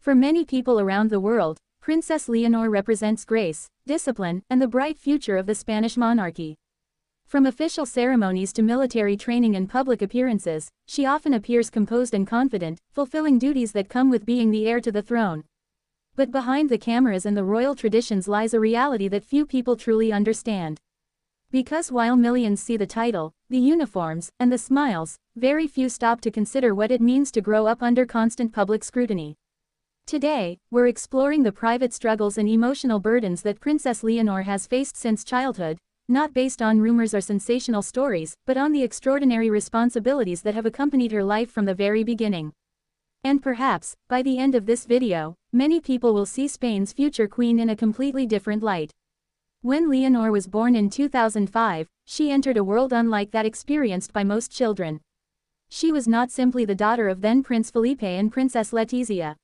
For many people around the world, Princess Leonor represents grace, discipline, and the bright future of the Spanish monarchy. From official ceremonies to military training and public appearances, she often appears composed and confident, fulfilling duties that come with being the heir to the throne. But behind the cameras and the royal traditions lies a reality that few people truly understand. Because while millions see the title, the uniforms, and the smiles, very few stop to consider what it means to grow up under constant public scrutiny. Today, we're exploring the private struggles and emotional burdens that Princess Leonor has faced since childhood, not based on rumors or sensational stories, but on the extraordinary responsibilities that have accompanied her life from the very beginning. And perhaps, by the end of this video, many people will see Spain's future queen in a completely different light. When Leonor was born in 2005, she entered a world unlike that experienced by most children. She was not simply the daughter of then Prince Felipe and Princess Letizia.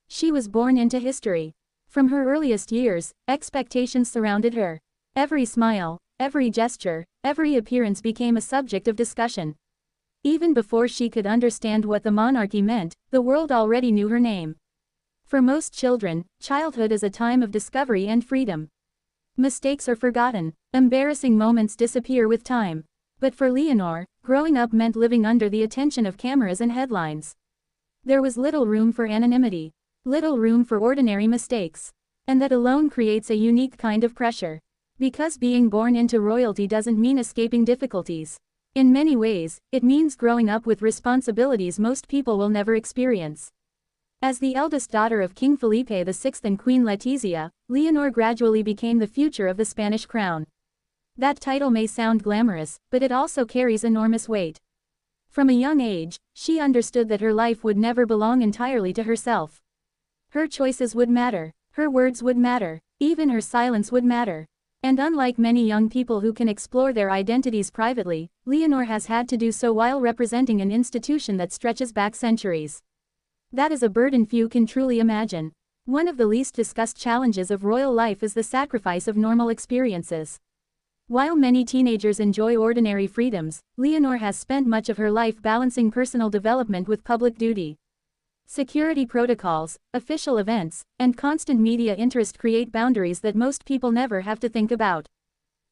She was born into history. From her earliest years, expectations surrounded her. Every smile, every gesture, every appearance became a subject of discussion. Even before she could understand what the monarchy meant, the world already knew her name. For most children, childhood is a time of discovery and freedom. Mistakes are forgotten, embarrassing moments disappear with time. But for Leonor, growing up meant living under the attention of cameras and headlines. There was little room for anonymity, little room for ordinary mistakes. And that alone creates a unique kind of pressure. Because being born into royalty doesn't mean escaping difficulties. In many ways, it means growing up with responsibilities most people will never experience. As the eldest daughter of King Felipe VI and Queen Letizia, Leonor gradually became the future of the Spanish crown. That title may sound glamorous, but it also carries enormous weight. From a young age, she understood that her life would never belong entirely to herself. Her choices would matter, her words would matter, even her silence would matter. And unlike many young people who can explore their identities privately, Leonor has had to do so while representing an institution that stretches back centuries. That is a burden few can truly imagine. One of the least discussed challenges of royal life is the sacrifice of normal experiences. While many teenagers enjoy ordinary freedoms, Leonor has spent much of her life balancing personal development with public duty. Security protocols, official events, and constant media interest create boundaries that most people never have to think about.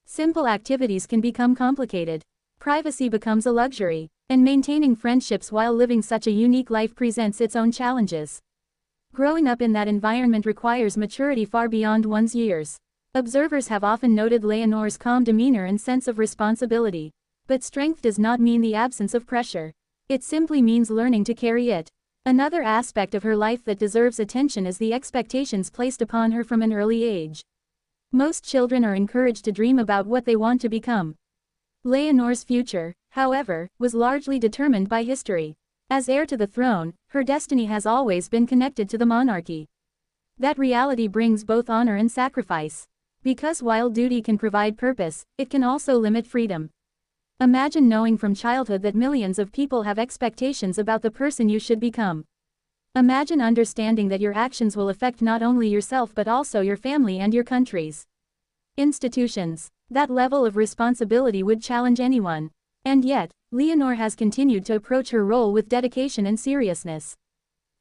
Simple activities can become complicated. Privacy becomes a luxury, and maintaining friendships while living such a unique life presents its own challenges. Growing up in that environment requires maturity far beyond one's years. Observers have often noted Leonor's calm demeanor and sense of responsibility. But strength does not mean the absence of pressure. It simply means learning to carry it. Another aspect of her life that deserves attention is the expectations placed upon her from an early age. Most children are encouraged to dream about what they want to become. Leonor's future, however, was largely determined by history. As heir to the throne, her destiny has always been connected to the monarchy. That reality brings both honor and sacrifice. Because while duty can provide purpose, it can also limit freedom. Imagine knowing from childhood that millions of people have expectations about the person you should become. Imagine understanding that your actions will affect not only yourself but also your family and your country's institutions. That level of responsibility would challenge anyone. And yet, Leonor has continued to approach her role with dedication and seriousness.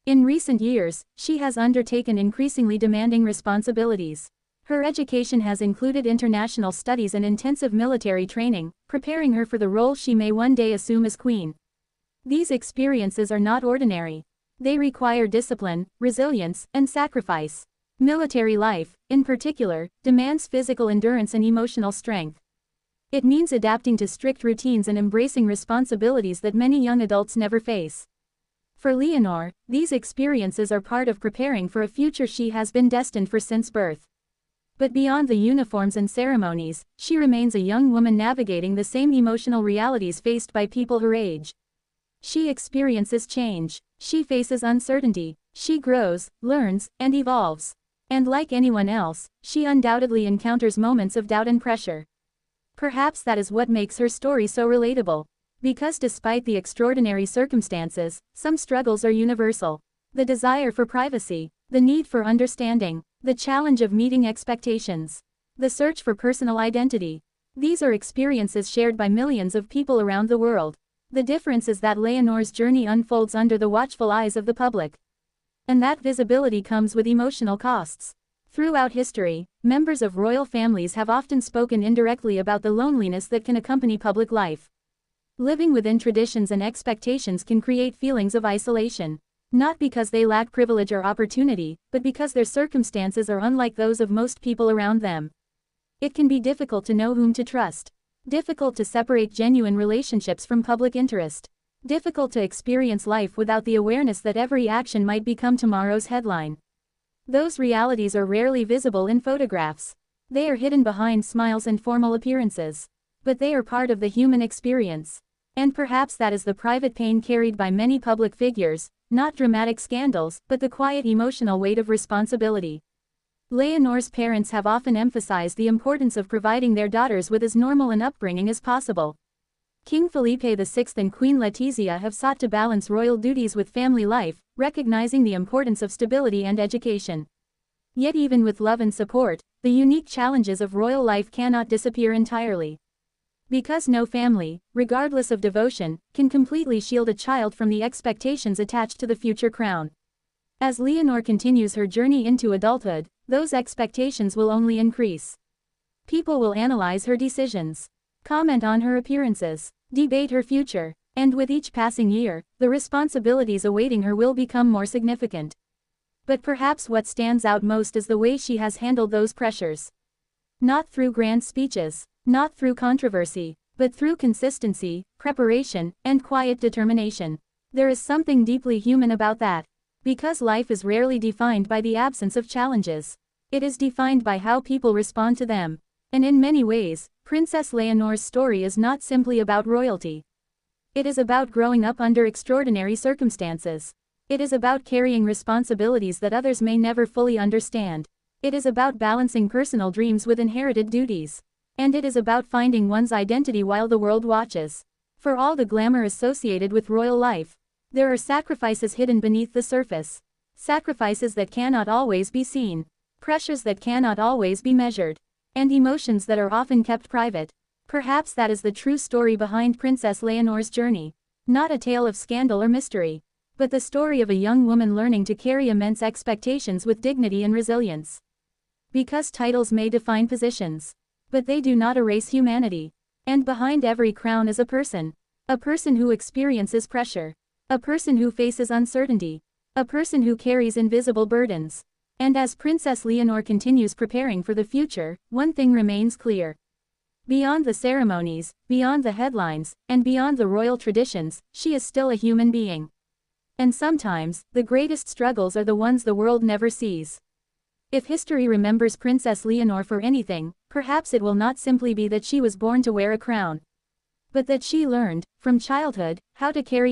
In recent years, she has undertaken increasingly demanding responsibilities. Her education has included international studies and intensive military training, preparing her for the role she may one day assume as queen. These experiences are not ordinary. They require discipline, resilience, and sacrifice. Military life, in particular, demands physical endurance and emotional strength. It means adapting to strict routines and embracing responsibilities that many young adults never face. For Leonor, these experiences are part of preparing for a future she has been destined for since birth. But beyond the uniforms and ceremonies, she remains a young woman navigating the same emotional realities faced by people her age. She experiences change. She faces uncertainty. She grows, learns, and evolves. And like anyone else, she undoubtedly encounters moments of doubt and pressure. Perhaps that is what makes her story so relatable. Because despite the extraordinary circumstances, some struggles are universal. The desire for privacy, the need for understanding, the challenge of meeting expectations, the search for personal identity. These are experiences shared by millions of people around the world. The difference is that Leonor's journey unfolds under the watchful eyes of the public. And that visibility comes with emotional costs. Throughout history, members of royal families have often spoken indirectly about the loneliness that can accompany public life. Living within traditions and expectations can create feelings of isolation. Not because they lack privilege or opportunity, but because their circumstances are unlike those of most people around them. It can be difficult to know whom to trust. Difficult to separate genuine relationships from public interest. Difficult to experience life without the awareness that every action might become tomorrow's headline. Those realities are rarely visible in photographs. They are hidden behind smiles and formal appearances. But they are part of the human experience. And perhaps that is the private pain carried by many public figures, not dramatic scandals, but the quiet emotional weight of responsibility. Leonor's parents have often emphasized the importance of providing their daughters with as normal an upbringing as possible. King Felipe VI and Queen Letizia have sought to balance royal duties with family life, recognizing the importance of stability and education. Yet even with love and support, the unique challenges of royal life cannot disappear entirely. Because no family, regardless of devotion, can completely shield a child from the expectations attached to the future crown. As Leonor continues her journey into adulthood, those expectations will only increase. People will analyze her decisions, comment on her appearances, debate her future, and with each passing year, the responsibilities awaiting her will become more significant. But perhaps what stands out most is the way she has handled those pressures. Not through grand speeches, not through controversy, but through consistency, preparation, and quiet determination. There is something deeply human about that. Because life is rarely defined by the absence of challenges. It is defined by how people respond to them. And in many ways, Princess Leonor's story is not simply about royalty. It is about growing up under extraordinary circumstances. It is about carrying responsibilities that others may never fully understand. It is about balancing personal dreams with inherited duties. And it is about finding one's identity while the world watches. For all the glamour associated with royal life, there are sacrifices hidden beneath the surface. Sacrifices that cannot always be seen. Pressures that cannot always be measured. And emotions that are often kept private. Perhaps that is the true story behind Princess Leonor's journey. Not a tale of scandal or mystery, but the story of a young woman learning to carry immense expectations with dignity and resilience. Because titles may define positions, but they do not erase humanity. And behind every crown is a person. A person who experiences pressure. A person who faces uncertainty. A person who carries invisible burdens. And as Princess Leonor continues preparing for the future, one thing remains clear. Beyond the ceremonies, beyond the headlines, and beyond the royal traditions, she is still a human being. And sometimes, the greatest struggles are the ones the world never sees. If history remembers Princess Leonor for anything, perhaps it will not simply be that she was born to wear a crown, but that she learned, from childhood, how to carry